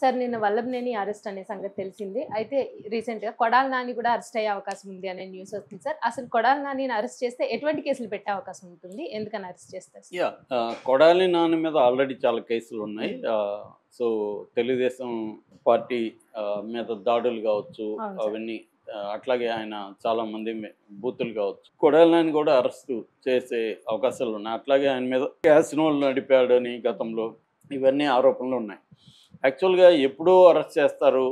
Sir నిన్న Vallabhaneni arrest అనే సంగతి తెలిసింది. అయితే రీసెంట్‌గా కొడాలి నాని కూడా అరెస్ట్ అయ్యే అవకాశం ఉంది అనే న్యూస్ వస్తుంది సార్. అసలు కొడాలి నానిని అరెస్ట్ చేస్తే ఎటువంటి కేసులు పెట్టే అవకాశం ఉంటుంది? ఎందుకని అరెస్ట్ చేస్తారు సార్? కొడాలి నాని మీద ఆల్రెడీ చాలా కేసులున్నాయి. సో, తెలుగుదేశం పార్టీ మీద దాడులు కావచ్చు, అవును సార్. అవన్నీ అట్లాగే ఆయన చాలామంది బూతులు కావచ్చు. కొడాలి నాని కూడా అరెస్టు చేసే అవకాశాలు ఉన్నాయి. అట్లాగే ఆయన మీద క్యాసినోలు నడిపాడని గతంలో ఇవన్నీ ఆరోపణలు ఉన్నాయి. యాక్చువల్గా ఎప్పుడూ అరెస్ట్ చేస్తారు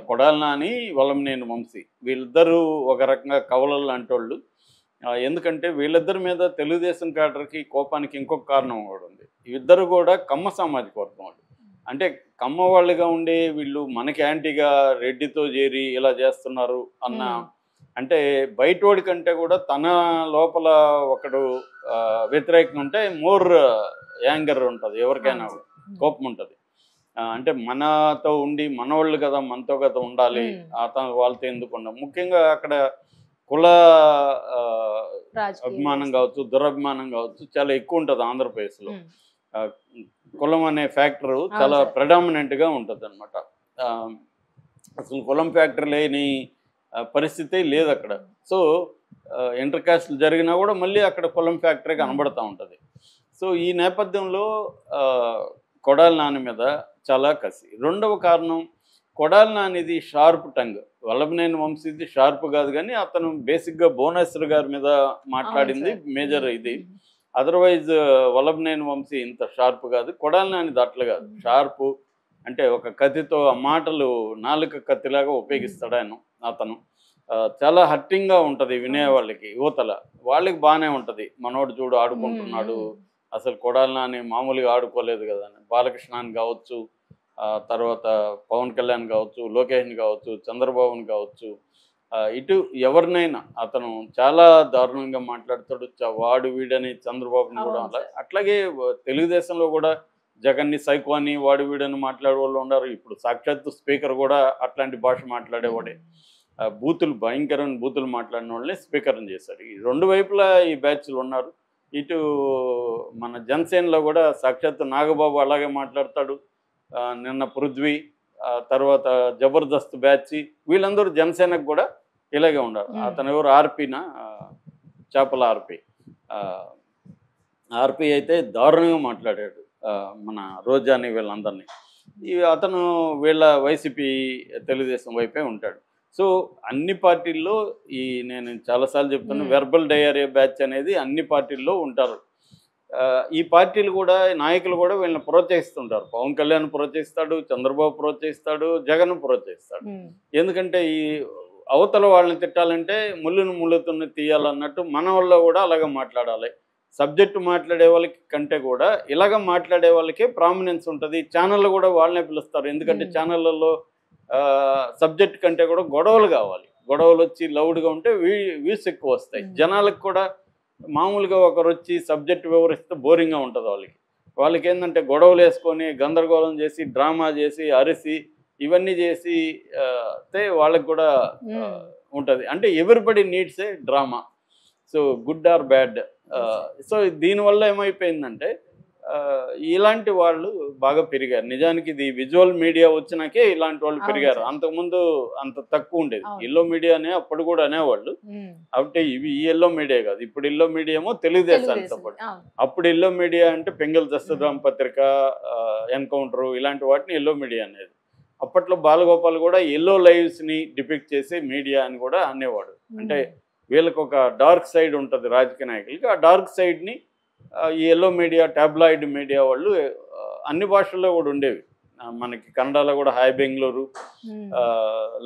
కొడాలి నాని, వల్లభనేని వంశీ. వీళ్ళిద్దరూ ఒక రకంగా కవలలు లాంటి వాళ్ళు. ఎందుకంటే వీళ్ళిద్దరి మీద తెలుగుదేశం క్యాడర్కి కోపానికి ఇంకొక కారణం కూడా ఉంది. ఇద్దరు కూడా కమ్మ సామాజిక వర్గం వాళ్ళు. అంటే కమ్మ వాళ్ళుగా ఉండే వీళ్ళు మనకి యాంటీగా రెడ్డితో చేరి ఇలా చేస్తున్నారు అన్న, అంటే బయటోడి కంటే కూడా తన లోపల ఒకడు వ్యతిరేకంగా ఉంటే మోర్ యాంగర్ ఉంటుంది, ఎవరికైనా కోపం ఉంటుంది. అంటే మనతో ఉండి మనవాళ్ళు కదా, మనతో కదా ఉండాలి, అతను వాళ్ళతో ఎందుకు ఉండాలి. ముఖ్యంగా అక్కడ కుల అభిమానం కావచ్చు, దురభిమానం కావచ్చు చాలా ఎక్కువ ఉంటుంది ఆంధ్రప్రదేశ్లో. కులం అనే ఫ్యాక్టరు చాలా ప్రెడామినెంట్గా ఉంటుంది అనమాట. అసలు కులం ఫ్యాక్టర్ లేని పరిస్థితి లేదు అక్కడ. సో ఇంటర్ కాస్ట్లు జరిగినా కూడా మళ్ళీ అక్కడ కులం ఫ్యాక్టరీ కనబడుతూ ఉంటుంది. సో ఈ నేపథ్యంలో కొడాలి నాని మీద చాలా కసి. రెండవ కారణం, కొడాలి నానిది షార్ప్ టంగ్, వల్లభనేని వంశీది షార్ప్ కాదు, కానీ అతను బేసిక్గా భువనేశ్వర్ గారి మీద మాట్లాడింది మేజర్ ఇది. అదర్వైజ్ వల్లభనేని వంశీ ఇంత షార్ప్ కాదు, కొడాలి నానిది అట్లా కాదు. షార్పు అంటే ఒక కత్తితో ఆ మాటలు నాలుక కత్తిలాగా ఉపయోగిస్తాడు ఆయన. అతను చాలా హర్టింగ్గా ఉంటుంది వినే వాళ్ళకి, యువతల వాళ్ళకి బాగానే ఉంటుంది. మనోడు చూడు ఆడుకుంటున్నాడు, అసలు కొడాలి నాని మామూలుగా ఆడుకోలేదు కదా అని. బాలకృష్ణని కావచ్చు, తర్వాత పవన్ కళ్యాణ్ కావచ్చు, లోకేష్ని కావచ్చు, చంద్రబాబుని కావచ్చు, ఇటు ఎవరినైనా అతను చాలా దారుణంగా మాట్లాడతాడు. వాడు వీడని చంద్రబాబుని కూడా అట్లాగే తెలుగుదేశంలో కూడా జగన్ని సైకో అని వాడు వీడని మాట్లాడే వాళ్ళు ఉన్నారు. ఇప్పుడు సాక్షాత్తు స్పీకర్ కూడా అట్లాంటి భాష మాట్లాడేవాడే. బూతులు, భయంకరమైన బూతులు మాట్లాడిన వాళ్ళని స్పీకర్ని చేశారు. ఈ రెండు వైపులా ఈ బ్యాచ్లు ఉన్నారు. ఇటు మన జనసేనలో కూడా సాక్షాత్తు నాగబాబు అలాగే మాట్లాడతాడు. నిన్న పృథ్వీ, తర్వాత జబర్దస్త్ బ్యాచ్, వీళ్ళందరూ జనసేనకు కూడా ఇలాగే ఉన్నారు. అతను ఎవరు, ఆర్పీనా, చేపల ఆర్పీ అయితే దారుణంగా మాట్లాడాడు మన రోజాని వీళ్ళందరినీ. అతను వీళ్ళ వైసీపీ తెలుగుదేశం వైపే ఉంటాడు. సో అన్ని పార్టీల్లో నేను చాలాసార్లు చెప్తాను, వెర్బల్ డయేరియా బ్యాచ్ అనేది అన్ని పార్టీల్లో ఉంటారు. ఈ పార్టీలు కూడా, నాయకులు కూడా వీళ్ళని ప్రోత్సహిస్తుంటారు. పవన్ కళ్యాణ్ ప్రోత్సహిస్తాడు, చంద్రబాబు ప్రోత్సహిస్తాడు, జగన్ ప్రోత్సహిస్తాడు. ఎందుకంటే ఈ అవతల వాళ్ళని తిట్టాలంటే ముళ్ళును ముళ్ళుతున్న తీయాలన్నట్టు మన వాళ్ళు కూడా అలాగే మాట్లాడాలి. సబ్జెక్టు మాట్లాడే వాళ్ళకి కంటే కూడా ఇలాగ మాట్లాడే వాళ్ళకే ప్రామినెన్స్ ఉంటుంది. ఛానళ్ళు కూడా వాళ్ళనే పిలుస్తారు. ఎందుకంటే ఛానళ్ళల్లో సబ్జెక్ట్ కంటే కూడా గొడవలు కావాలి. గొడవలు వచ్చి లౌడ్గా ఉంటే వ్యూస్ ఎక్కువ వస్తాయి. జనాలకు కూడా మామూలుగా ఒకరు వచ్చి సబ్జెక్ట్ వివరిస్తే బోరింగ్గా ఉంటుంది వాళ్ళకి ఏంటంటే గొడవలు వేసుకొని గందరగోళం చేసి డ్రామా చేసి అరిసి ఇవన్నీ చేసి వాళ్ళకి కూడా ఉంటుంది. అంటే everybody needs a drama. So good or bad. So దీనివల్ల ఏమైపోయిందంటే ఇలాంటి వాళ్ళు బాగా పెరిగారు. నిజానికి ఇది విజువల్ మీడియా వచ్చినాకే ఇలాంటి వాళ్ళు పెరిగారు. అంతకుముందు అంత తక్కువ ఉండేది. ఎల్లో మీడియా అనే అప్పుడు కూడా అనేవాళ్ళు. అంటే ఇవి ఈ ఎల్లో మీడియా కాదు, ఇప్పుడు ఎల్లో మీడియా ఏమో తెలుగుదేశానికి సపోర్ట్. అప్పుడు ఎల్లో మీడియా అంటే పెంగల్ దస్తరాం పత్రిక, ఎన్కౌంటరు, ఇలాంటి వాటిని ఎల్లో మీడియా అనేది. అప్పట్లో బాలగోపాల్ కూడా ఎల్లో లైవ్స్ని డిపిక్ట్ చేసే మీడియా అని కూడా అనేవాడు. అంటే వీళ్ళకి ఒక డార్క్ సైడ్ ఉంటుంది రాజకీయ నాయకులకి. ఆ డార్క్ సైడ్ని ఈ ఎల్లో మీడియా, టాబ్లాయిడ్ మీడియా వాళ్ళు అన్ని భాషల్లో కూడా ఉండేవి. మనకి కన్నడలో కూడా హాయ్ బెంగళూరు,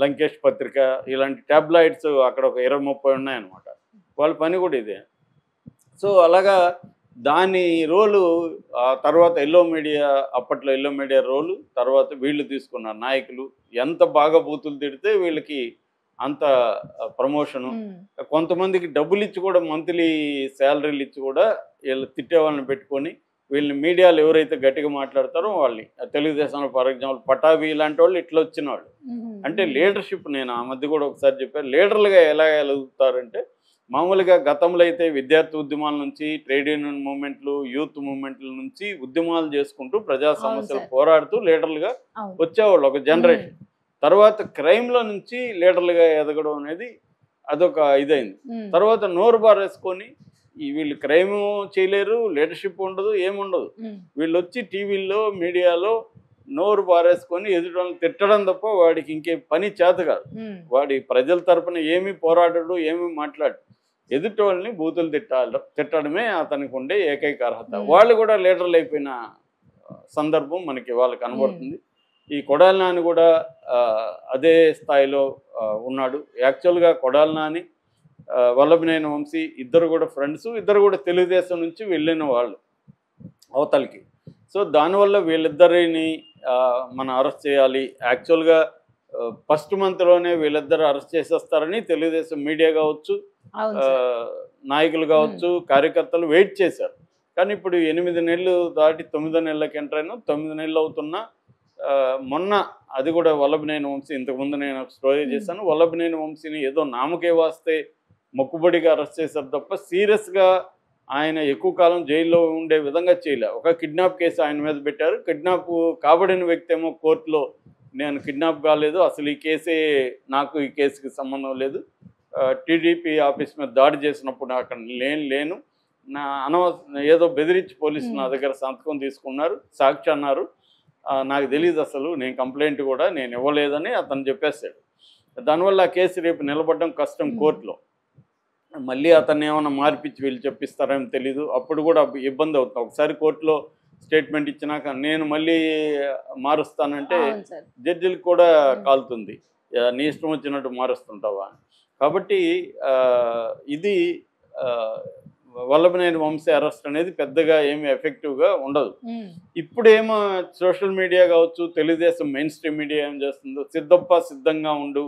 లంకేష్ పత్రిక, ఇలాంటి టాబ్లాయిడ్స్ అక్కడ ఒక 20-30 ఉన్నాయన్నమాట. వాళ్ళ పని కూడా ఇదే. సో అలాగా దాని రోలు తర్వాత ఎల్లో మీడియా, అప్పట్లో ఎల్లో మీడియా రోలు తర్వాత వీళ్ళు తీసుకున్నారు నాయకులు. ఎంత బాగా బూతులు తిడితే వీళ్ళకి అంత ప్రమోషను. కొంతమందికి డబ్బులు ఇచ్చి కూడా, మంత్లీ శాలరీలు ఇచ్చి కూడా వీళ్ళు తిట్టే వాళ్ళని పెట్టుకొని వీళ్ళని మీడియాలో ఎవరైతే గట్టిగా మాట్లాడతారో వాళ్ళని, తెలుగుదేశంలో ఫర్ ఎగ్జాంపుల్ పటాభి ఇలాంటి వాళ్ళు ఇట్లా వచ్చిన వాళ్ళు. అంటే లీడర్షిప్, నేను ఆ మధ్య కూడా ఒకసారి చెప్పాను, లీడర్లుగా ఎలా ఎదుగుతారంటే మామూలుగా గతంలో అయితే విద్యార్థి ఉద్యమాల నుంచి ట్రేడ్ యూనియన్ మూవ్మెంట్లు యూత్ మూవ్మెంట్ల నుంచి ఉద్యమాలు చేసుకుంటూ ప్రజా సమస్యలు పోరాడుతూ లీడర్లుగా వచ్చేవాళ్ళు ఒక జనరేషన్. తర్వాత క్రైమ్లో నుంచి లీడర్లుగా ఎదగడం అనేది అదొక ఇదైంది. తర్వాత నోరు బారేసుకొని వీళ్ళు క్రైమ్ చేయలేరు, లీడర్షిప్ ఉండదు, ఏముండదు. వీళ్ళు వచ్చి టీవీల్లో మీడియాలో నోరు బారేసుకొని ఎదుటి తిట్టడం తప్ప వాడికి ఇంకే పని చేత కాదు. వాడి ప్రజల తరపున ఏమీ పోరాడడు, ఏమీ మాట్లాడు. ఎదుటి వాళ్ళని బూతులు తిట్టడమే అతనికి ఉండే ఏకైక అర్హత. వాళ్ళు కూడా లీడర్లు అయిపోయిన సందర్భం మనకి వాళ్ళు కనబడుతుంది. ఈ కొడాలి నాని కూడా అదే స్థాయిలో ఉన్నాడు. యాక్చువల్గా కొడాలి నాని, వల్లభనేని వంశీ ఇద్దరు కూడా ఫ్రెండ్స్, ఇద్దరు కూడా తెలుగుదేశం నుంచి వెళ్ళిన వాళ్ళు అవతలకి. సో దానివల్ల వీళ్ళిద్దరిని మనం అరెస్ట్ చేయాలి. యాక్చువల్గా ఫస్ట్ మంత్లోనే వీళ్ళిద్దరు అరెస్ట్ చేసేస్తారని తెలుగుదేశం మీడియా కావచ్చు, నాయకులు కావచ్చు, కార్యకర్తలు వెయిట్ చేశారు. కానీ ఇప్పుడు 8 నెలలు దాటి 9 నెలలకి ఎంటర్ అయినా 9 నెలలు అవుతున్నా మొన్న అది కూడా వల్లభనేని వంశీ, ఇంతకుముందు నేను స్టోరీ చేశాను, వల్లభనేని వంశీని ఏదో నామకే వాస్తే మొక్కుబడిగా అరెస్ట్ చేశారు తప్ప సీరియస్గా ఆయన ఎక్కువ కాలం జైల్లో ఉండే విధంగా చేయలే. ఒక కిడ్నాప్ కేసు ఆయన మీద పెట్టారు. కిడ్నాప్ కాబడిన వ్యక్తి ఏమో కోర్టులో నేను కిడ్నాప్ కాలేదు, అసలు ఈ కేసే నాకు ఈ కేసుకి సంబంధం లేదు, టీడీపీ ఆఫీస్ మీద దాడి చేసినప్పుడు అక్కడ లేను, నా అనవసరం ఏదో బెదిరించి పోలీసులు నా దగ్గర సంతకం తీసుకున్నారు, సాక్షి అన్నారు, నాకు తెలియదు అసలు, నేను కంప్లైంట్ కూడా నేను ఇవ్వలేదని అతను చెప్పేశాడు. దానివల్ల ఆ కేసు రేపు నిలబడడం కష్టం కోర్టులో. మళ్ళీ అతన్ని ఏమైనా మార్పిచ్చి వీళ్ళు చెప్పిస్తారేమో తెలీదు, అప్పుడు కూడా ఇబ్బంది అవుతుంది. ఒకసారి కోర్టులో స్టేట్మెంట్ ఇచ్చినాక నేను మళ్ళీ మారుస్తానంటే జడ్జిలకు కూడా కాలుతుంది, నీ ఇష్టం వచ్చినట్టు మారుస్తుంటావా. కాబట్టి ఇది వల్లభనేని వంశీ అరెస్ట్ అనేది పెద్దగా ఏమి ఎఫెక్టివ్గా ఉండదు. ఇప్పుడేమో సోషల్ మీడియా కావచ్చు, తెలుగుదేశం మెయిన్ స్ట్రీమ్ మీడియా ఏం చేస్తుందో, సిద్ధప్ప సిద్ధంగా ఉండు,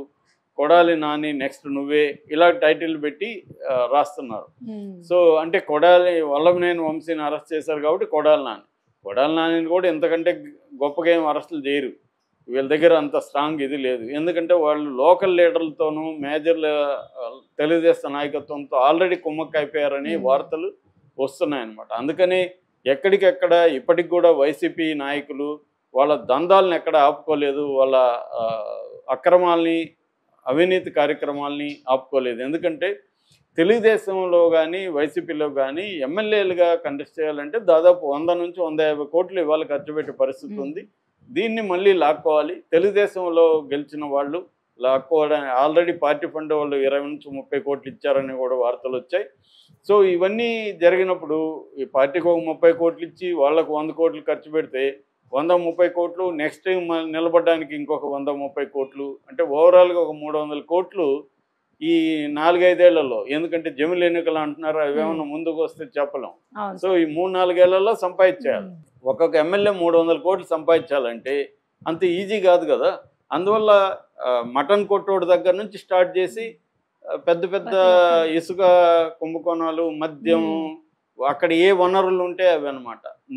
కొడాలి నాని నెక్స్ట్ నువ్వే, ఇలా టైటిల్ పెట్టి రాస్తున్నారు. సో అంటే వల్లభనేని వంశీని అరెస్ట్ చేశారు కాబట్టి కొడాలి నానిని కూడా ఎంతకంటే గొప్పగా ఏం అరెస్టులు చేయరు. వీళ్ళ దగ్గర అంత స్ట్రాంగ్ ఇది లేదు. ఎందుకంటే వాళ్ళు లోకల్ లీడర్లతోనూ మేజర్ తెలుగుదేశం నాయకత్వంతో ఆల్రెడీ కుమ్మక్క అయిపోయారని వార్తలు వస్తున్నాయన్నమాట. అందుకని ఎక్కడికెక్కడ ఇప్పటికి కూడా వైసీపీ నాయకులు వాళ్ళ దందాలను ఎక్కడ ఆపుకోలేదు, వాళ్ళ అక్రమాలని అవినీతి కార్యక్రమాలని ఆపుకోలేదు. ఎందుకంటే తెలుగుదేశంలో కానీ వైసీపీలో కానీ ఎమ్మెల్యేలుగా కంటెస్ట్ చేయాలంటే దాదాపు 100 నుంచి 150 కోట్లు ఇవాళ ఖర్చు పెట్టే పరిస్థితి ఉంది. దీన్ని మళ్ళీ లాక్కోవాలి. తెలుగుదేశంలో గెలిచిన వాళ్ళు లాక్కోవడానికి ఆల్రెడీ పార్టీ ఫండ్ వాళ్ళు 20 నుంచి 30 కోట్లు ఇచ్చారని కూడా వార్తలు వచ్చాయి. సో ఇవన్నీ జరిగినప్పుడు ఈ పార్టీకి ఒక 30 కోట్లు ఇచ్చి వాళ్ళకు 100 కోట్లు ఖర్చు పెడితే 130 కోట్లు, నెక్స్ట్ టైం నిలబడడానికి ఇంకొక 130 కోట్లు, అంటే ఓవరాల్గా ఒక 300 కోట్లు ఈ 4-5 ఏళ్లలో. ఎందుకంటే జమిలి ఎన్నికలు అంటున్నారు, అవేమన్నా ముందుకు వస్తే చెప్పలేం. సో ఈ 3-4 ఏళ్లలో సంపాదించాలి. ఒక్కొక్క ఎమ్మెల్యే 300 కోట్లు సంపాదించాలంటే అంత ఈజీ కాదు కదా. అందువల్ల మటన్ కొట్టోడు దగ్గర నుంచి స్టార్ట్ చేసి పెద్ద పెద్ద ఇసుక కుంభకోణాలు, మద్యం, అక్కడ ఏ వనరులు ఉంటే అవి అనమాట.